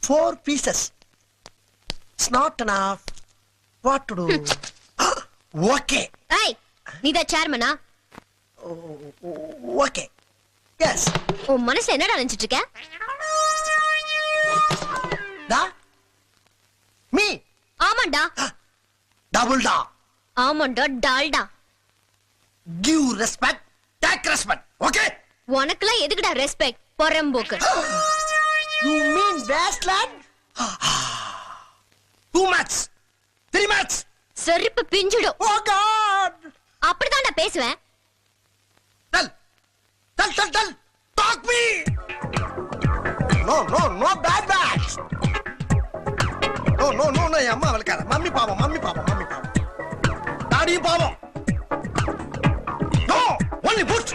4 pieces. It's not enough. What to do? Okay. Hey, நீதா சேர்மனா? Okay. Yes. உன் மனசுல என்னடா நினைச்சிட்டு இருக்க? Da? Me? ஆமாண்டா. Double da. ஆமாண்டா, Dalda. Give respect, take respect. Okay? உனக்குலாம் எதுக்குடா respect? பொறம்போக்கு. You mean wasteland? 2 much. 3 much. செருப்பு பிஞ்சிடும். Oh God! அப்படிதான் நான் பேசுவேன். Tell. Talk me. No, bad. No. அம்மா வளக்காத. மம்மி பாவம். டாடி பாவம். No, only put.